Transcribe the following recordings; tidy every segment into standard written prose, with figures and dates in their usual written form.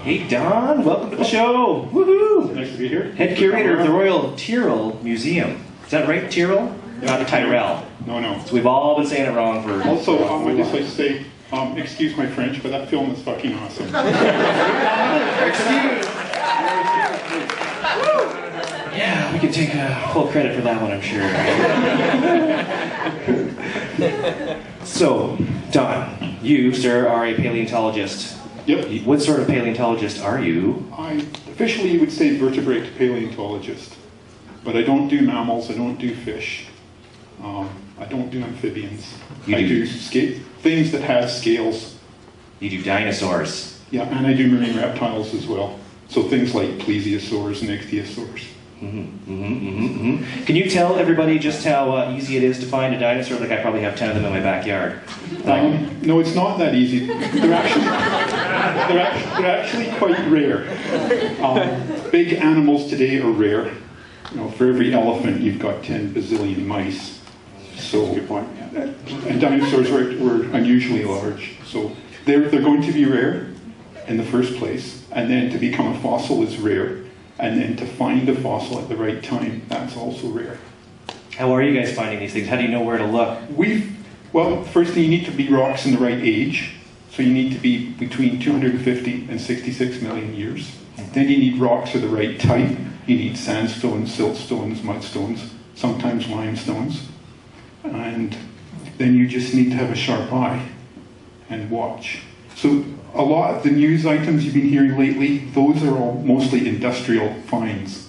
Hey Don, welcome to the show. Woohoo! Nice to be here. Head curator of the Royal Tyrrell Museum. Is that right, Tyrrell? Not Tyrrell. No. So we've all been saying it wrong for. Also, I'd just like to say, excuse my French, but that film is fucking awesome. Yeah, we can take full credit for that one, I'm sure. So, Don, you, sir, are a paleontologist. Yep. What sort of paleontologist are you? Officially, you would say vertebrate paleontologist, but I don't do mammals. I don't do fish. I don't do amphibians. I do things that have scales. You do dinosaurs. Yeah, and I do marine reptiles as well. So things like plesiosaurs and ichthyosaurs. Can you tell everybody just how easy it is to find a dinosaur? Like, I probably have 10 of them in my backyard. No, it's not that easy. They're actually quite rare. Big animals today are rare. You know, for every elephant, you've got 10 bazillion mice. So, good point. And dinosaurs were unusually large. So they're going to be rare in the first place, and then to become a fossil is rare. And then to find a fossil at the right time, that's also rare. How are you guys finding these things? How do you know where to look? Well, firstly, you need to be rocks in the right age. So you need to be between 250 and 66 million years. Then you need rocks of the right type. You need sandstones, siltstones, mudstones, sometimes limestones. And then you just need to have a sharp eye and watch. So a lot of the news items you've been hearing lately, those are all mostly industrial finds.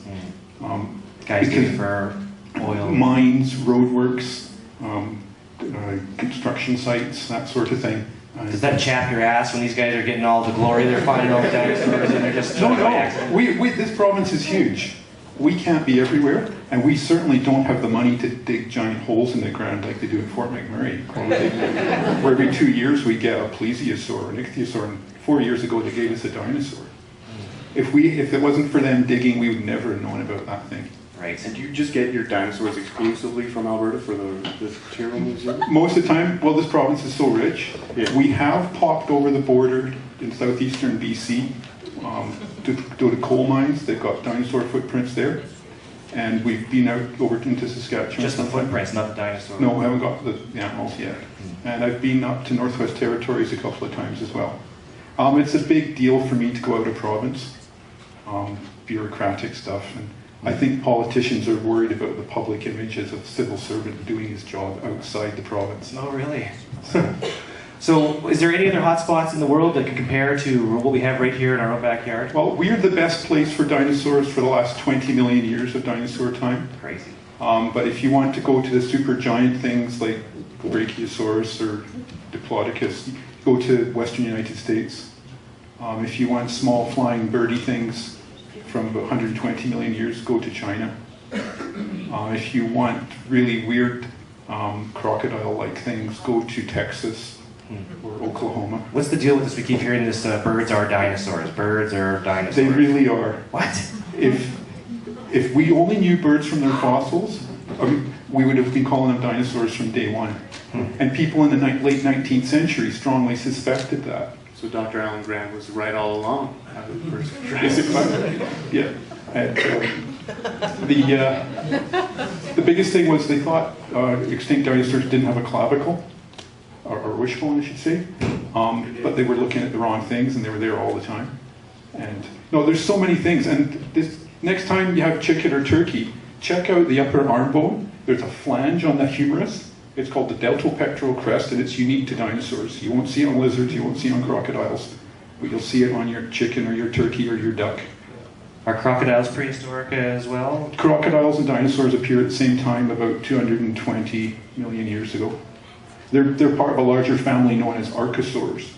Guys digging for oil. Mines, roadworks, construction sites, that sort of thing. Does that chap your ass when these guys are getting all the glory? They're finding all the dinosaurs and they're just... No. This province is huge. We can't be everywhere, and we certainly don't have the money to dig giant holes in the ground like they do in Fort McMurray. Where every 2 years we get a plesiosaur or an ichthyosaur, and 4 years ago they gave us a dinosaur. If it wasn't for them digging, we would never have known about that thing. Right. And do you just get your dinosaurs exclusively from Alberta for the Tyrrell Museum? Most of the time, well, this province is so rich. Yeah. We have popped over the border in southeastern BC to go to coal mines. They've got dinosaur footprints there. And we've been out over into Saskatchewan. Just the footprints, not the dinosaurs? No, we haven't got the animals yet. And I've been up to Northwest Territories a couple of times as well. It's a big deal for me to go out of province, bureaucratic stuff. And I think politicians are worried about the public image as a civil servant doing his job outside the province. Oh, really? So, is there any other hotspots in the world that could compare to what we have right here in our own backyard? Well, we're the best place for dinosaurs for the last 20 million years of dinosaur time. Crazy. But if you want to go to the super giant things like Brachiosaurus or Diplodocus, go to Western United States. If you want small flying birdie things from about 120 million years, go to China. If you want really weird crocodile-like things, go to Texas or Oklahoma. What's the deal with this? We keep hearing this, birds are dinosaurs. Birds are dinosaurs. They really are. What? If we only knew birds from their fossils, we would have been calling them dinosaurs from day one. And people in the late 19th century strongly suspected that. So Dr. Alan Grant was right all along. Yeah. And, the biggest thing was they thought extinct dinosaurs didn't have a clavicle, or wishbone, I should say. But they were looking at the wrong things, and they were there all the time. And no, there's so many things. And this next time you have chicken or turkey, check out the upper arm bone. There's a flange on the humerus. It's called the deltopectoral crest, and it's unique to dinosaurs. You won't see it on lizards, you won't see it on crocodiles, but you'll see it on your chicken or your turkey or your duck. Are crocodiles prehistoric as well? Crocodiles and dinosaurs appear at the same time about 220 million years ago. They're part of a larger family known as archosaurs.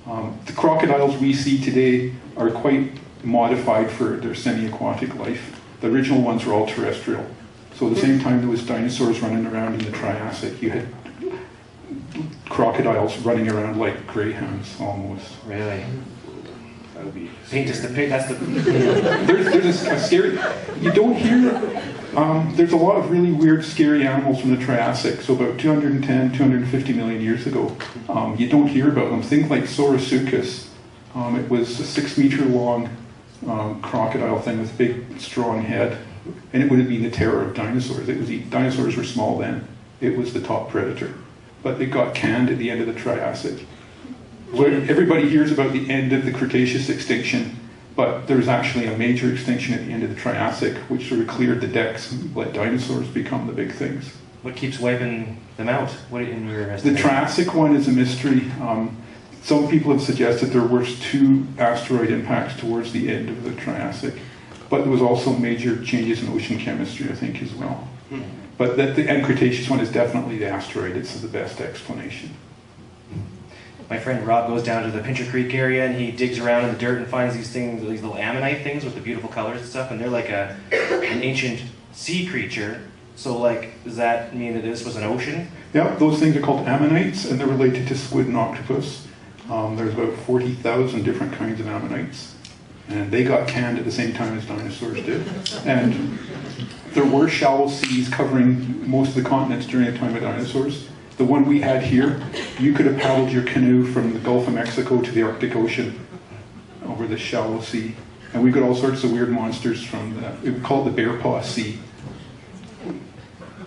The crocodiles we see today are quite modified for their semi-aquatic life. The original ones were all terrestrial. So at the same time there was dinosaurs running around in the Triassic, you had crocodiles running around like greyhounds almost. Really? That would be... Paint us the pig, that's the... There's a scary... You don't hear... there's a lot of really weird, scary animals from the Triassic, so about 210, 250 million years ago. You don't hear about them. Things like Saurosuchus It was a 6-meter long crocodile thing with a big, strong head. And it would have been the terror of dinosaurs. Dinosaurs were small then. It was the top predator. But it got canned at the end of the Triassic. Everybody hears about the end of the Cretaceous extinction, but there was actually a major extinction at the end of the Triassic, which sort of cleared the decks and let dinosaurs become the big things. What keeps wiping them out? What in your The estimation? Triassic one is a mystery. Some people have suggested there were 2 asteroid impacts towards the end of the Triassic, but there was also major changes in ocean chemistry, I think, as well. But the end Cretaceous one is definitely the asteroid. It's the best explanation. My friend Rob goes down to the Pincher Creek area and he digs around in the dirt and finds these things, these little ammonite things with the beautiful colors and stuff, and they're like an ancient sea creature. So, like, does that mean that this was an ocean? Yeah, those things are called ammonites, and they're related to squid and octopus. There's about 40,000 different kinds of ammonites, and they got canned at the same time as dinosaurs did. And there were shallow seas covering most of the continents during the time of dinosaurs. The one we had here, you could have paddled your canoe from the Gulf of Mexico to the Arctic Ocean over this shallow sea. And we got all sorts of weird monsters from that. We call it the Bear Paw Sea.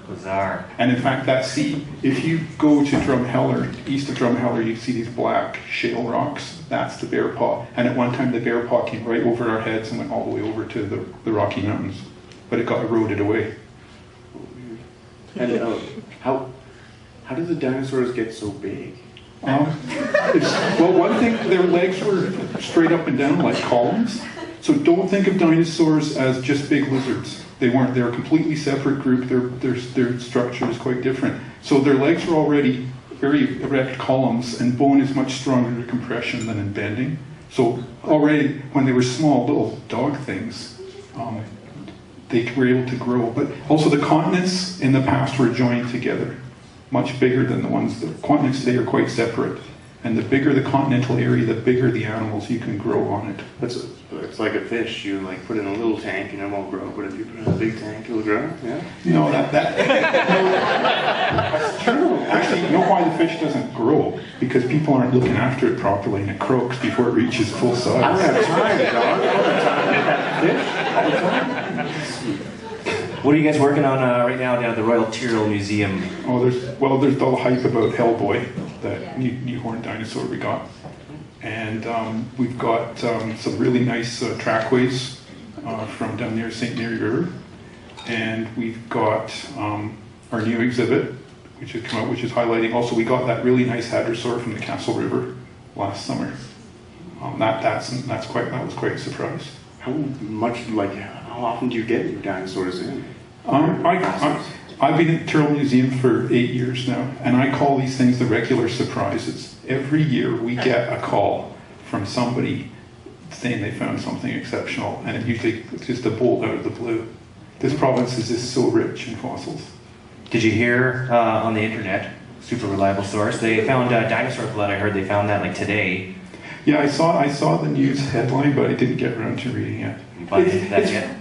Bizarre. And in fact, that sea, if you go to Drumheller, east of Drumheller, you see these black shale rocks. That's the Bear Paw. And at one time, the Bear Paw came right over our heads and went all the way over to the Rocky Mountains. But it got eroded away. And how did the dinosaurs get so big? Well, one thing, their legs were straight up and down like columns. So don't think of dinosaurs as just big lizards. They weren't. They're a completely separate group. Their structure is quite different. So their legs were already very erect columns, and bone is much stronger to compression than in bending. So already, when they were small little dog things, they were able to grow. But also the continents in the past were joined together, much bigger than the ones. The continents today are quite separate. And the bigger the continental area, the bigger the animals you can grow on it. It's like a fish. You like put in a little tank and it won't grow, but if you put in a big tank, it'll grow. Yeah. No, that's true. Actually, you know why the fish doesn't grow? Because people aren't looking after it properly, and it croaks before it reaches full size. I don't have time, dog. I don't have time to get that fish all the time. What are you guys working on right now down at the Royal Tyrrell Museum? Oh, there's all the hype about Hellboy, that new horned dinosaur we got. And we've got some really nice trackways from down near St. Mary River. And we've got our new exhibit, which has come out, which is highlighting. Also, we got that really nice hadrosaur from the Castle River last summer. That was quite a surprise. How often do you get your dinosaurs in? I've been at Tyrrell Museum for 8 years now, and I call these things the regular surprises. Every year we get a call from somebody saying they found something exceptional, and it's just a bolt out of the blue. This province is just so rich in fossils. Did you hear on the internet, super reliable source, they found dinosaur blood? I heard they found that like today. Yeah, I saw the news headline, but I didn't get around to reading it. You find that yet?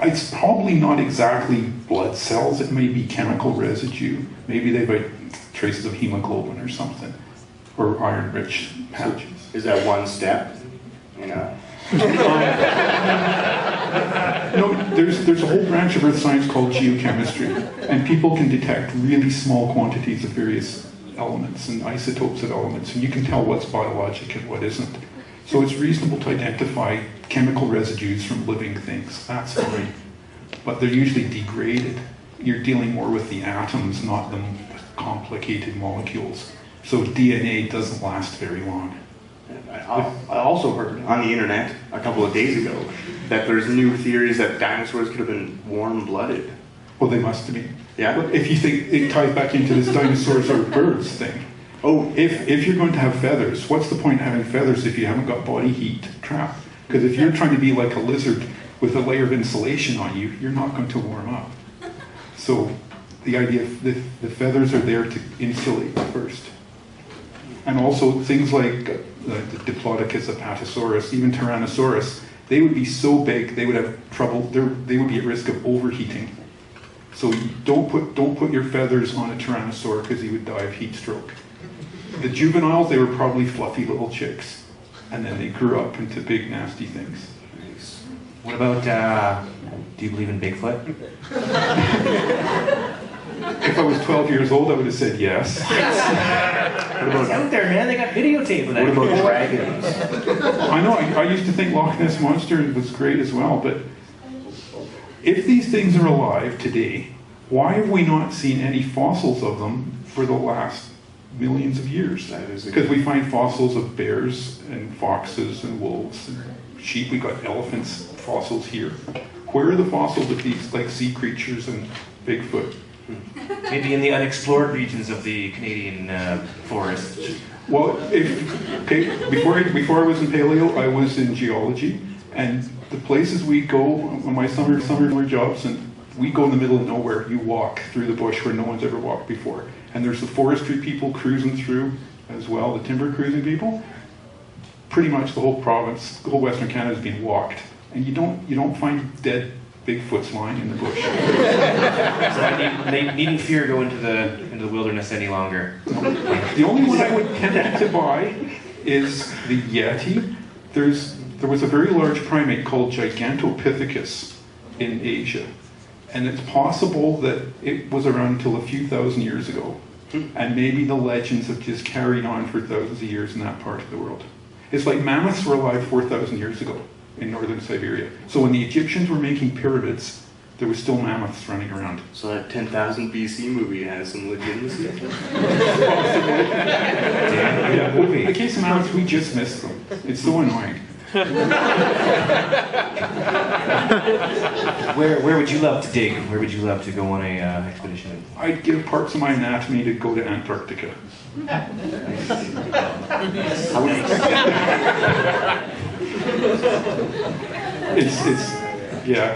It's probably not exactly blood cells. It may be chemical residue. Maybe they've got traces of hemoglobin or something, or iron-rich patches. Is that one step? Yeah. No, there's a whole branch of earth science called geochemistry, and people can detect really small quantities of various elements and isotopes of elements, and you can tell what's biologic and what isn't. So it's reasonable to identify chemical residues from living things. That's fine. But they're usually degraded. You're dealing more with the atoms, not the complicated molecules. So DNA doesn't last very long. I also heard on the internet a couple of days ago that there's new theories that dinosaurs could have been warm-blooded. Well, they must have been. Yeah? But if you think it ties back into this dinosaurs are birds thing. Oh, If you're going to have feathers, what's the point of having feathers if you haven't got body heat trapped? Because if you're trying to be like a lizard with a layer of insulation on you, you're not going to warm up. So the idea of the feathers are there to insulate first. And also things like the Diplodocus, Apatosaurus, even Tyrannosaurus, they would be so big they would have trouble. They would be at risk of overheating. So you don't put your feathers on a Tyrannosaur because he would die of heat stroke. The juveniles, they were probably fluffy little chicks. and then they grew up into big, nasty things. What about, do you believe in Bigfoot? If I was 12 years old, I would have said yes. It's out there, man. They got videotape of that. What about dragons? I know, I used to think Loch Ness Monster was great as well, but if these things are alive today, why have we not seen any fossils of them for the last millions of years? Because we find fossils of bears and foxes and wolves and sheep. We got elephants fossils here. Where are the fossils of these like sea creatures and Bigfoot? Maybe in the unexplored regions of the Canadian forest. Well, before I was in paleo, I was in geology, and the places we go on my summer jobs, and we go in the middle of nowhere. You walk through the bush where no one's ever walked before, and there's the forestry people cruising through as well, the timber cruising people. Pretty much the whole province, the whole Western Canada is being walked, and you don't find dead Bigfoots lying in the bush. So they needn't fear go into the wilderness any longer. The only one I would tempt to buy is the Yeti. There was a very large primate called Gigantopithecus in Asia, and it's possible that it was around until a few thousand years ago, and maybe the legends have just carried on for thousands of years in that part of the world. It's like mammoths were alive 4,000 years ago in northern Siberia. So when the Egyptians were making pyramids, there was still mammoths running around. So that 10,000 BC movie has some legitimacy. Yeah, well, in the case of mammoths, we just missed them. It's so annoying. Where would you love to dig? Where would you love to go on a expedition? I'd give parts of my anatomy to go to Antarctica.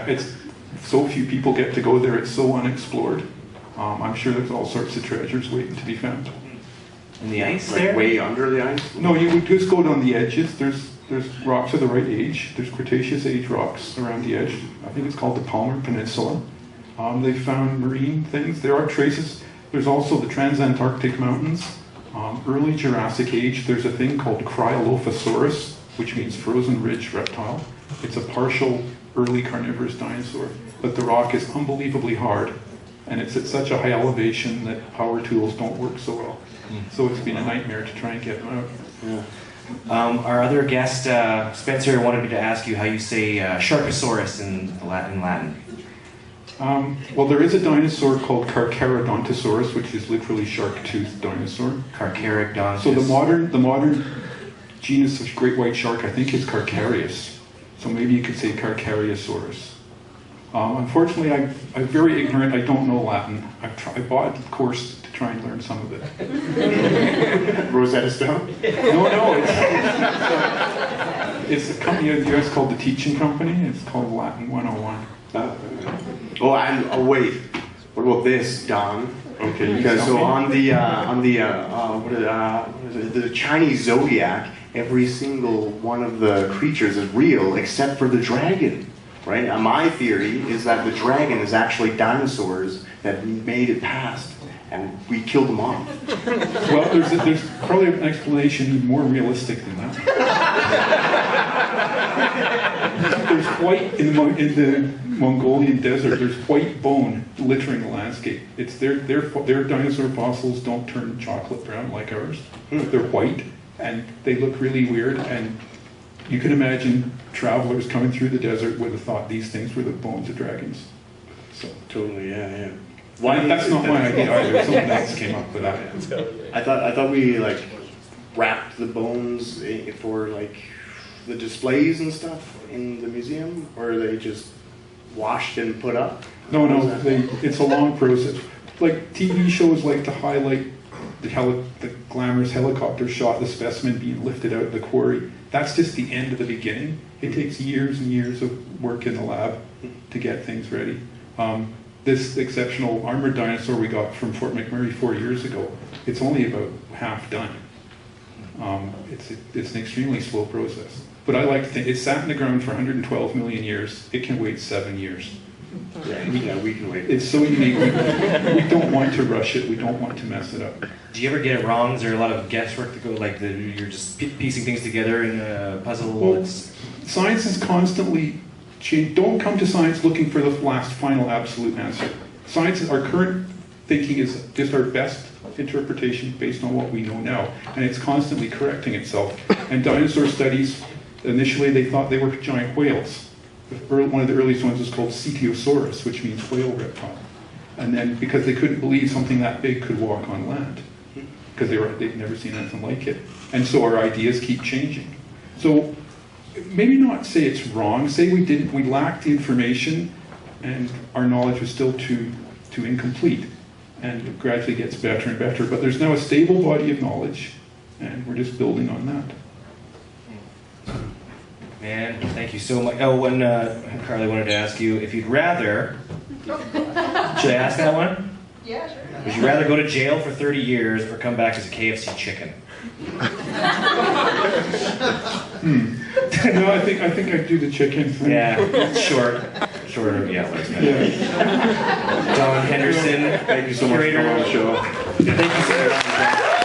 It's so few people get to go there. It's so unexplored. I'm sure there's all sorts of treasures waiting to be found. In the ice Like there? way under the ice? No, you would just go down the edges. There's rocks of the right age. There's Cretaceous age rocks around the edge. I think it's called the Palmer Peninsula. They found marine things. There are traces. There's also the Transantarctic Mountains. Early Jurassic Age, there's a thing called Cryolophosaurus, which means frozen ridge reptile. It's a partial early carnivorous dinosaur, but the rock is unbelievably hard, and it's at such a high elevation that power tools don't work so well. So it's been a nightmare to try and get them out. Yeah. Our other guest, Spencer, wanted me to ask you how you say Sharkosaurus in Latin. Well, there is a dinosaur called Carcharodontosaurus, which is literally shark-toothed dinosaur. Carcharodontosaurus. So the modern genus of great white shark, I think, is Carcharius. So maybe you could say Carchariosaurus. Unfortunately, I'm very ignorant. I don't know Latin. I bought a course to try and learn some of it. Rosetta Stone? No, it's a company in the US called the Teaching Company. It's called Latin 101. Wait. What about this, Don? Okay, Because so on the Chinese zodiac, every single one of the creatures is real except for the dragon, right? Now, my theory is that the dragon is actually dinosaurs that made it past, and we killed them off. Well, there's probably an explanation more realistic than that. There's white in the Mongolian desert. There's white bone littering the landscape. It's their dinosaur fossils don't turn chocolate brown like ours. They're white, and they look really weird. And you can imagine travelers coming through the desert would have thought these things were the bones of dragons. So Totally, yeah. that's not my idea either. Someone else came up with that. I thought we like wrapped the bones for like the displays and stuff in the museum, or are they just washed and put up? No, it's a long process. Like TV shows like to highlight the glamorous helicopter shot, the specimen being lifted out of the quarry. That's just the end of the beginning. It takes years and years of work in the lab to get things ready. This exceptional armored dinosaur we got from Fort McMurray 4 years ago, it's only about half done. It's an extremely slow process. But I like to think, it sat in the ground for 112 million years. It can wait 7 years. Yeah, we can wait. It's so unique. We don't want to rush it. We don't want to mess it up. Do you ever get it wrong? Is there a lot of guesswork to go, like you're just piecing things together in a puzzle? Well, science is constantly changing. Don't come to science looking for the last, final, absolute answer. Science, our current thinking is just our best interpretation based on what we know now, and it's constantly correcting itself. And dinosaur studies, initially they thought they were giant whales. One of the earliest ones was called Cetiosaurus, which means whale reptile. And then, because they couldn't believe something that big could walk on land, because they'd never seen anything like it. And so our ideas keep changing. So maybe not say it's wrong, say we lacked the information and our knowledge was still too incomplete. And it gradually gets better and better. But there's now a stable body of knowledge, and we're just building on that. Man, thank you so much. Oh, and Carly wanted to ask you if you'd rather... Should I ask that one? Yeah, sure. Would you rather go to jail for 30 years or come back as a KFC chicken? No, I think I'd do the chicken thing. Yeah, shorter, yeah. Yeah. Don Henderson, Thank you so much for curator. coming on the show. Thank you so much.